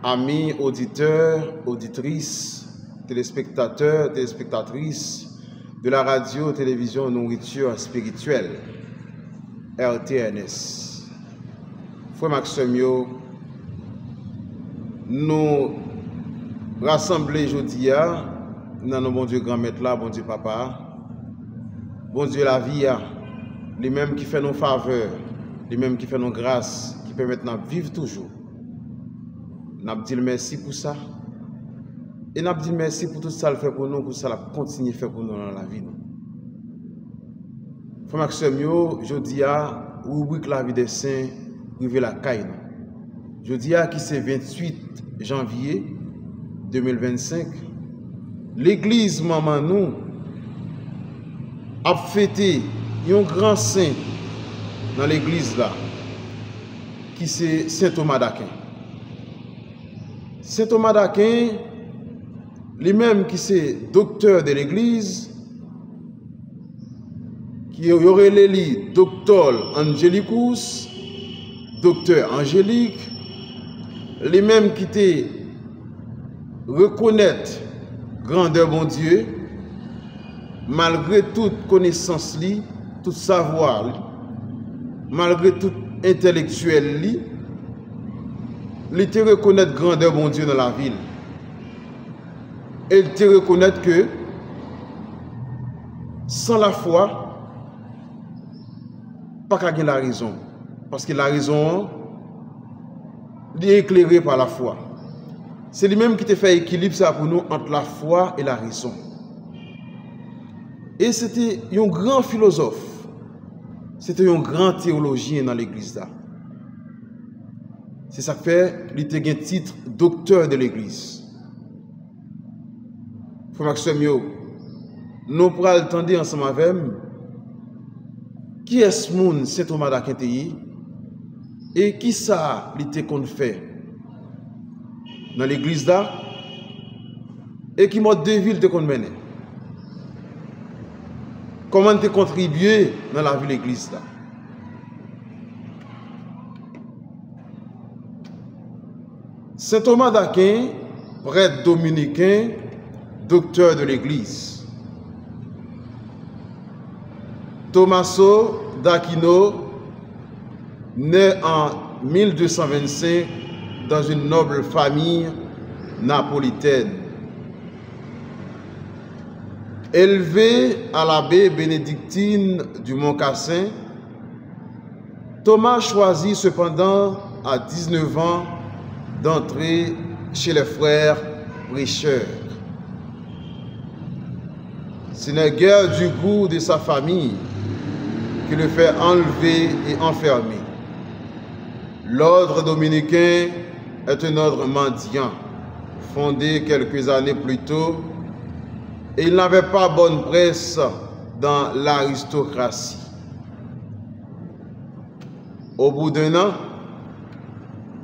Amis, auditeurs, auditrices, téléspectateurs, téléspectatrices de la radio, télévision, nourriture spirituelle, RTNS. Frère Maxime, nous rassembler aujourd'hui dans nos bon Dieu grand maître là, bon Dieu papa, bon Dieu la vie, les mêmes qui fait nos faveurs, les mêmes qui fait nos grâces, qui permettent de vivre toujours. Nous dit merci pour ça. Et nous dit merci pour tout ça le fait pour nous, pour ça la continue faire pour nous dans la vie. Frère Maxime, je dis à rubrique la vie des saints, rive la caille. Je dis à qui c'est 28 janvier 2025. L'église maman nous a fêté un grand saint dans l'église là, qui c'est Saint Thomas d'Aquin. Saint Thomas d'Aquin, lui-même qui c'est docteur de l'église, qui aurait les docteur Angelicus, docteur angélique, lui-même qui te reconnaître grandeur bon Dieu, malgré toute connaissance li, tout savoir li, malgré tout intellectuel li, il te reconnaître grandeur bon Dieu dans la ville. Et il te reconnaître que sans la foi, pas qu'à la raison. Parce que la raison est éclairée par la foi. C'est lui-même qui te fait équilibre ça pour nous entre la foi et la raison. Et c'était un grand philosophe. C'était un grand théologien dans l'église là. C'est ça que fait, il était un titre docteur de l'église. Frère Maxime, nous pourrons attendre ensemble avec qui est ce monde Saint Thomas d'Aquin et qui ça il était qu'on fait dans l'église là et qui mode de ville te qu'on mène. Comment te contribuer dans la vie de l'église là. Saint Thomas d'Aquin, prêtre dominicain, docteur de l'Église. Tommaso d'Aquino, né en 1225 dans une noble famille napolitaine. Élevé à l'abbaye bénédictine du Mont-Cassin, Thomas choisit cependant à 19 ans d'entrer chez les frères prêcheurs. Ce n'est guère du goût de sa famille qui le fait enlever et enfermer. L'ordre dominicain est un ordre mendiant, fondé quelques années plus tôt, et il n'avait pas bonne presse dans l'aristocratie. Au bout d'un an,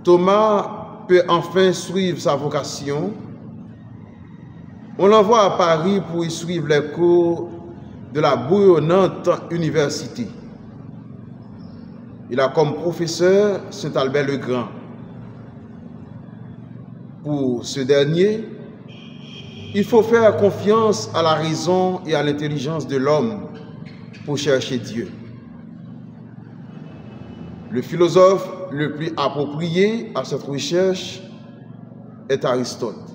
Thomas peut enfin suivre sa vocation. On l'envoie à Paris pour y suivre les cours de la bouillonnante université. Il a comme professeur Saint-Albert le Grand. Pour ce dernier, il faut faire confiance à la raison et à l'intelligence de l'homme pour chercher Dieu. Le philosophe le plus approprié à cette recherche est Aristote.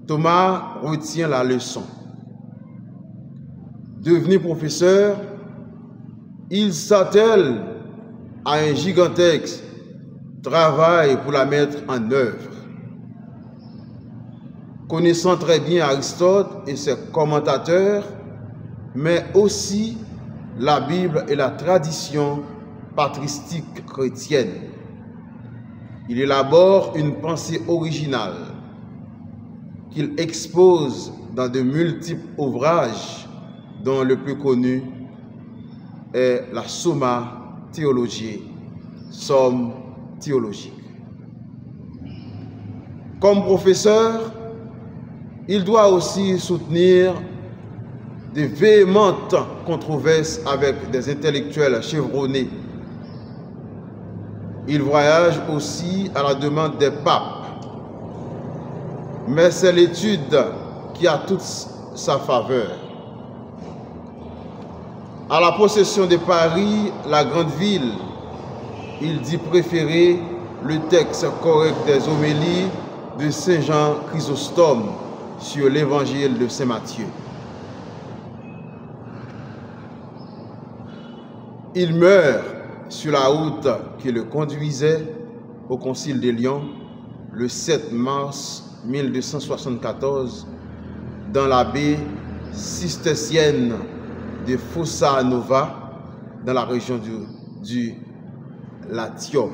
Thomas retient la leçon. Devenu professeur, il s'attelle à un gigantesque travail pour la mettre en œuvre. Connaissant très bien Aristote et ses commentateurs, mais aussi la Bible et la tradition patristique chrétienne. Il élabore une pensée originale qu'il expose dans de multiples ouvrages, dont le plus connu est la Summa Theologiae, Somme théologique. Comme professeur, il doit aussi soutenir de véhémentes controverses avec des intellectuels chevronnés. Il voyage aussi à la demande des papes. Mais c'est l'étude qui a toute sa faveur. À la possession de Paris, la grande ville, il dit préférer le texte correct des homélies de Saint Jean Chrysostome sur l'évangile de Saint Matthieu. Il meurt sur la route qui le conduisait au Concile de Lyon le 7 mars 1274 dans la baie cistercienne de Fossa Nova dans la région du Latium.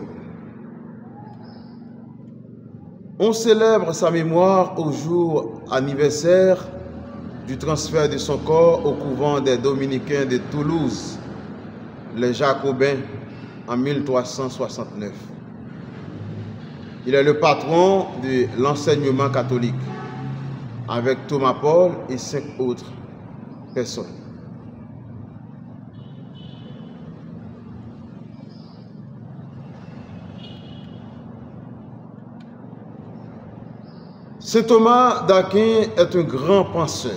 On célèbre sa mémoire au jour anniversaire du transfert de son corps au couvent des Dominicains de Toulouse, les Jacobins, en 1369. Il est le patron de l'enseignement catholique, avec Thomas Paul et 5 autres personnes. Saint Thomas d'Aquin est un grand penseur.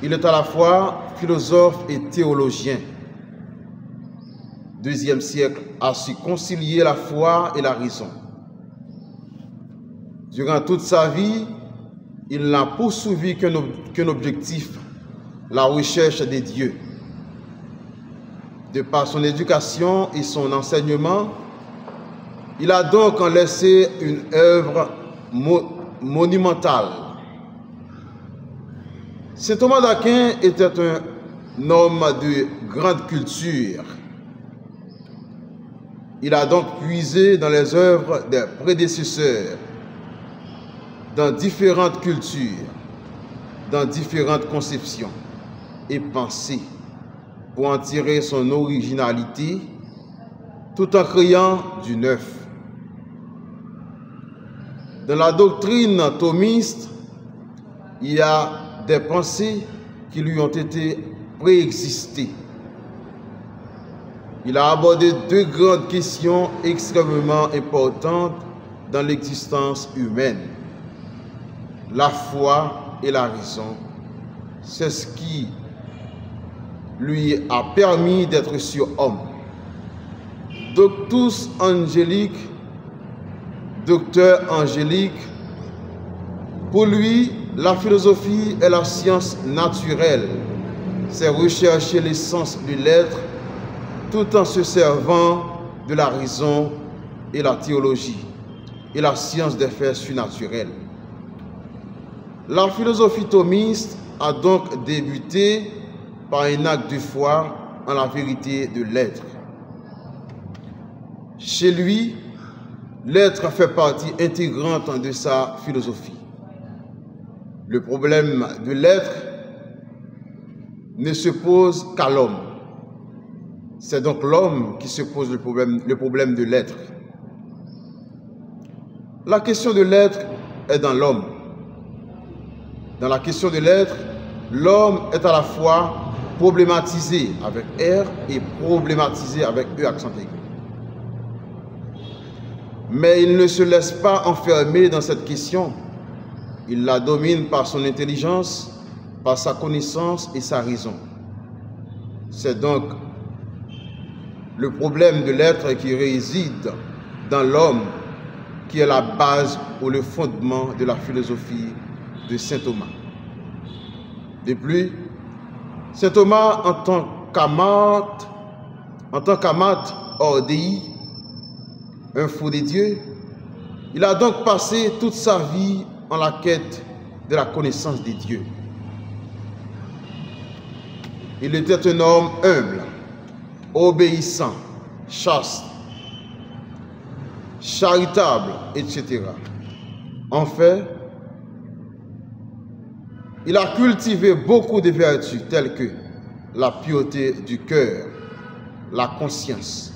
Il est à la fois philosophe et théologien. Deuxième siècle a su concilier la foi et la raison. Durant toute sa vie, il n'a poursuivi qu'un objectif, la recherche des dieux. De par son éducation et son enseignement, il a donc laissé une œuvre monumentale. Saint Thomas d'Aquin était un homme de grande culture. Il a donc puisé dans les œuvres des prédécesseurs, dans différentes cultures, dans différentes conceptions et pensées, pour en tirer son originalité, tout en créant du neuf. Dans la doctrine thomiste, il y a des pensées qui lui ont été préexistées. Il a abordé deux grandes questions extrêmement importantes dans l'existence humaine: la foi et la raison. C'est ce qui lui a permis d'être surhomme. Docteur angélique, pour lui, la philosophie est la science naturelle. C'est rechercher l'essence de l'être tout en se servant de la raison et la théologie et la science des faits surnaturels. La philosophie thomiste a donc débuté par un acte de foi en la vérité de l'être. Chez lui, l'être fait partie intégrante de sa philosophie. Le problème de l'être ne se pose qu'à l'homme. C'est donc l'homme qui se pose le problème de l'être. La question de l'être est dans l'homme. Dans la question de l'être, l'homme est à la fois problématisé avec R et problématisé avec E accent aigu. Mais il ne se laisse pas enfermer dans cette question. Il la domine par son intelligence, par sa connaissance et sa raison. C'est donc le problème de l'être qui réside dans l'homme qui est la base ou le fondement de la philosophie de saint Thomas. De plus, saint Thomas, en tant qu'amate hors Dei, un fou des dieux, il a donc passé toute sa vie en la quête de la connaissance des dieux. Il était un homme humble, obéissant, chaste, charitable, etc. En fait, il a cultivé beaucoup de vertus telles que la pureté du cœur, la conscience,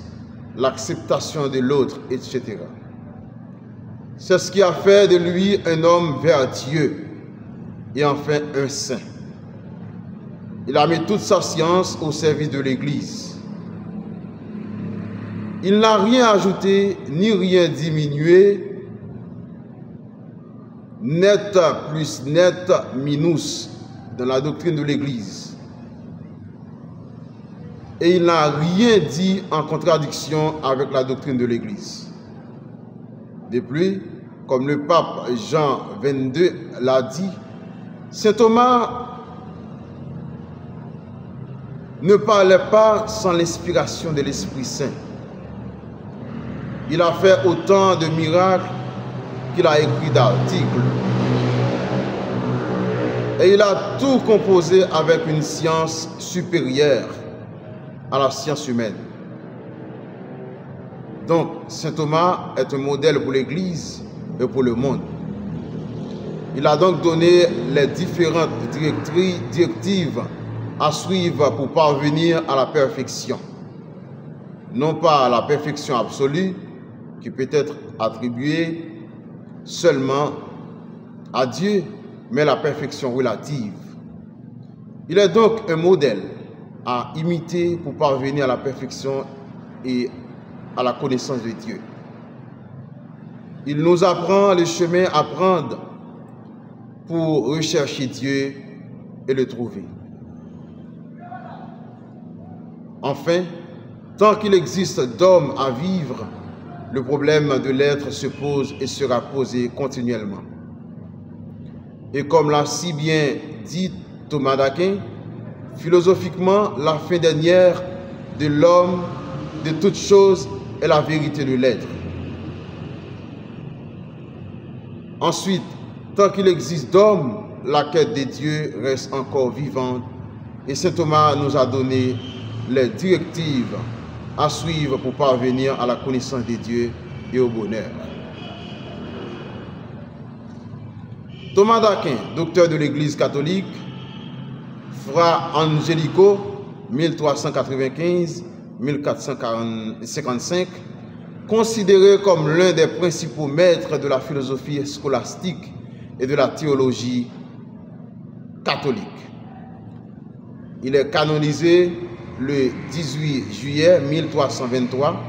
l'acceptation de l'autre, etc. C'est ce qui a fait de lui un homme vertueux et enfin un saint. Il a mis toute sa science au service de l'Église. Il n'a rien ajouté ni rien diminué. Net plus net minus dans la doctrine de l'Église. Et il n'a rien dit en contradiction avec la doctrine de l'Église. De plus, comme le pape Jean 22 l'a dit, saint Thomas ne parlait pas sans l'inspiration de l'Esprit Saint. Il a fait autant de miracles qu'il a écrit d'articles. Et il a tout composé avec une science supérieure à la science humaine. Donc, saint Thomas est un modèle pour l'Église et pour le monde. Il a donc donné les différentes directives à suivre pour parvenir à la perfection. Non pas à la perfection absolue, qui peut être attribuée seulement à Dieu, mais la perfection relative. Il est donc un modèle à imiter pour parvenir à la perfection et à la connaissance de Dieu. Il nous apprend le chemin à prendre pour rechercher Dieu et le trouver. Enfin, tant qu'il existe d'hommes à vivre, le problème de l'être se pose et sera posé continuellement. Et comme l'a si bien dit Thomas d'Aquin, philosophiquement, la fin dernière de l'homme, de toute chose, est la vérité de l'être. Ensuite, tant qu'il existe d'hommes, la quête de Dieu reste encore vivante et saint Thomas nous a donné les directives à suivre pour parvenir à la connaissance de Dieu et au bonheur. Thomas d'Aquin, docteur de l'Église catholique, Fra Angelico, 1395-1455, considéré comme l'un des principaux maîtres de la philosophie scolastique et de la théologie catholique. Il est canonisé le 18 juillet 1323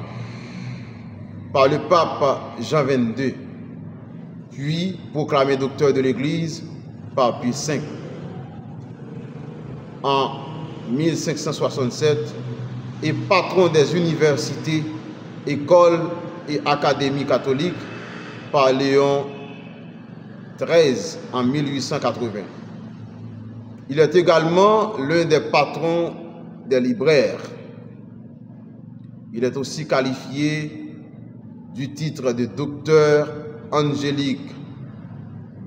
par le pape Jean 22, puis proclamé docteur de l'Église par Pie V. En 1567 et patron des universités, écoles et académies catholiques par Léon XIII en 1880. Il est également l'un des patrons des libraires. Il est aussi qualifié du titre de docteur angélique,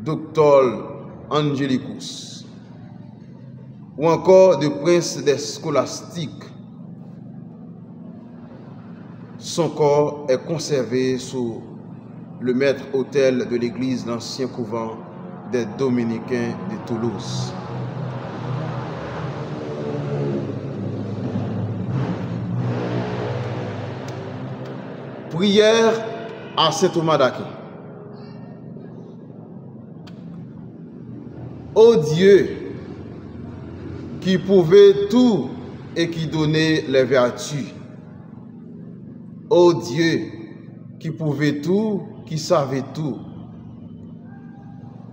doctor angelicus, ou encore de prince des scolastiques. Son corps est conservé sous le maître-autel de l'église l'ancien couvent des Dominicains de Toulouse. Prière à saint Thomas d'Aquin. Ô Dieu, qui pouvait tout et qui donnait les vertus. Ô Dieu, qui pouvait tout, qui savait tout,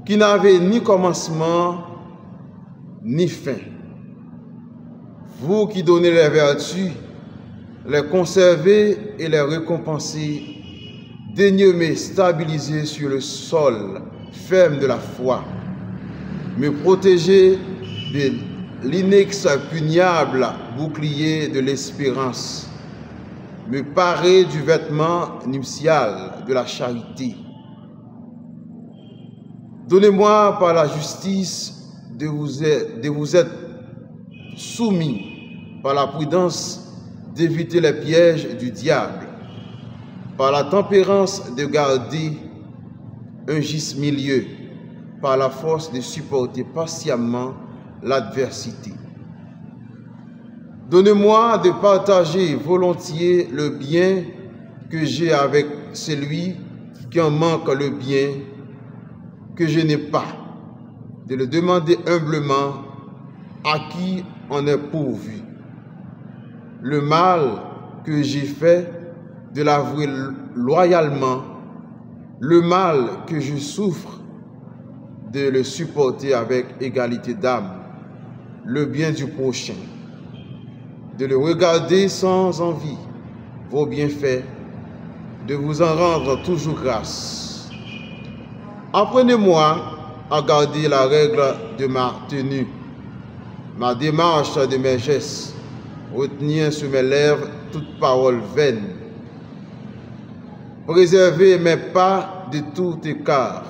qui n'avait ni commencement ni fin. Vous qui donnez les vertus, les conserver et les récompenser, daignez me stabiliser sur le sol ferme de la foi, me protéger de l'inexpugnable bouclier de l'espérance, me parer du vêtement nuptial de la charité. Donnez-moi par la justice de vous être soumis, par la prudence d'éviter les pièges du diable, par la tempérance de garder un juste milieu, par la force de supporter patiemment l'adversité. Donnez-moi de partager volontiers le bien que j'ai avec celui qui en manque le bien que je n'ai pas, de le demander humblement à qui en est pourvu. Le mal que j'ai fait, de l'avouer loyalement, le mal que je souffre, de le supporter avec égalité d'âme, le bien du prochain, de le regarder sans envie, vos bienfaits, de vous en rendre toujours grâce. Apprenez-moi à garder la règle de ma tenue, ma démarche de mes gestes, retenir sur mes lèvres toute parole vaine. Préservez mes pas de tout écart,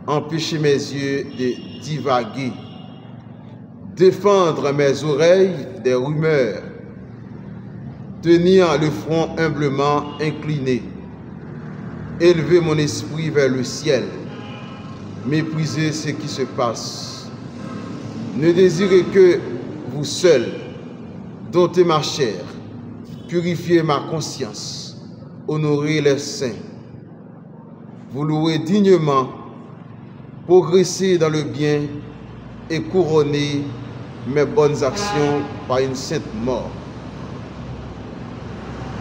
empêcher mes yeux de divaguer, défendre mes oreilles des rumeurs, tenir le front humblement incliné, élever mon esprit vers le ciel, mépriser ce qui se passe, ne désirez que vous seul, dompter ma chair, purifier ma conscience, honorer les saints, vous louer dignement, progresser dans le bien et couronner mes bonnes actions par une sainte mort.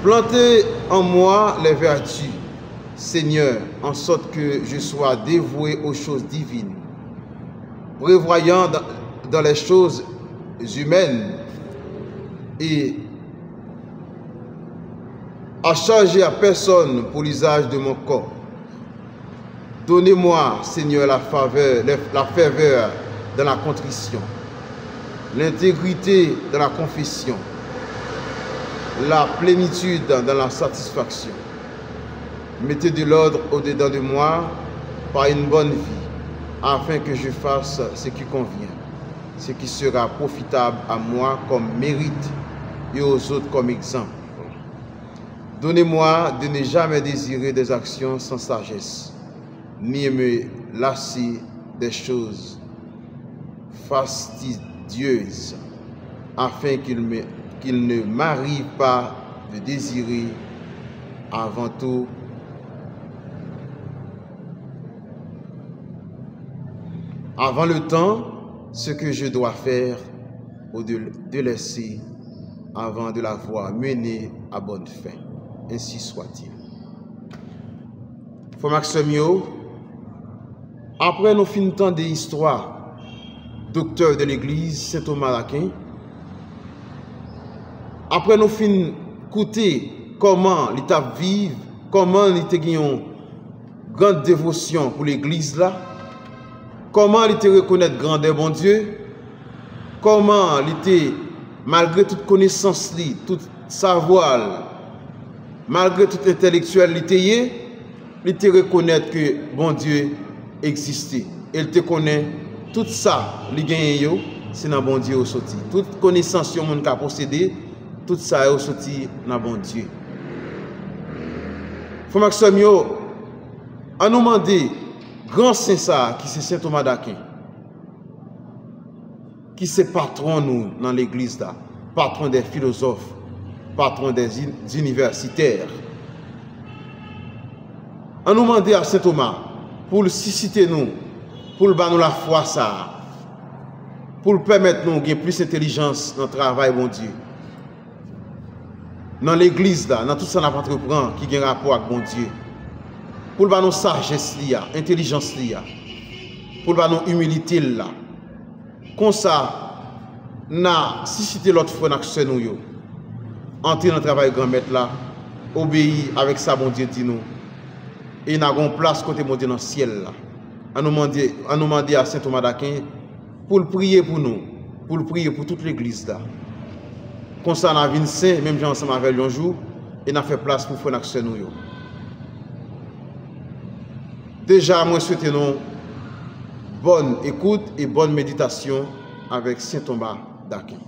Plantez en moi les vertus, Seigneur, en sorte que je sois dévoué aux choses divines, prévoyant dans les choses humaines et à charger à personne pour l'usage de mon corps. Donnez-moi, Seigneur, la ferveur dans la contrition, l'intégrité dans la confession, la plénitude dans la satisfaction. Mettez de l'ordre au-dedans de moi par une bonne vie, afin que je fasse ce qui convient, ce qui sera profitable à moi comme mérite et aux autres comme exemple. Donnez-moi de ne jamais désirer des actions sans sagesse, ni me lasser des choses fastidieuses, afin qu'il ne m'arrive pas de désirer avant tout avant le temps ce que je dois faire ou de laisser avant de l'avoir mené à bonne fin. Ainsi soit-il. Frère Maxime, après nous finissons temps de l'histoire, docteur de l'église Saint-Thomas d'Aquin, après nous finissons écouter comment l'État vive, comment l'État a une grande dévotion pour l'église là, comment l'État reconnaît grandeur bon Dieu, comment l'État, malgré toute connaissance, tout savoir, malgré tout intellectuel l'État reconnaît que bon Dieu existait. Il te connaît tout ça, li gagne c'est dans bon Dieu au sorti. Toute connaissance que monde a possédé, tout ça est au sorti dans bon Dieu. Frère Maxime, on nous demande grand saint ça qui c'est Saint Thomas d'Aquin, qui c'est patron nous dans l'église là, patron des philosophes, patron des universitaires. On nous demande à Saint Thomas pour le susciter nous, pour le nous la foi ça, pour le permettre nous de plus d'intelligence dans le travail bon Dieu. Dans l'église là, dans tout ça qu'on entreprend qui a un rapport avec bon Dieu. Pour le nous sagesse là, intelligence là, pour le nous humilité là. Comme ça, n'a suscité l'autre fois dans nous yo. Entrer dans le travail grand maître là, obéir avec ça bon Dieu dit nous. Et nous avons place côté mon Dieu dans le ciel là. On nous demande à Saint Thomas d'Aquin pour le prier pour nous, pour le prier pour toute l'église là. Comme ça, on a vu saint, même gens ensemble avec lui un jour, et on a fait place pour faire une action nous. Déjà, moi, je souhaite nous bonne écoute et bonne méditation avec Saint Thomas d'Aquin.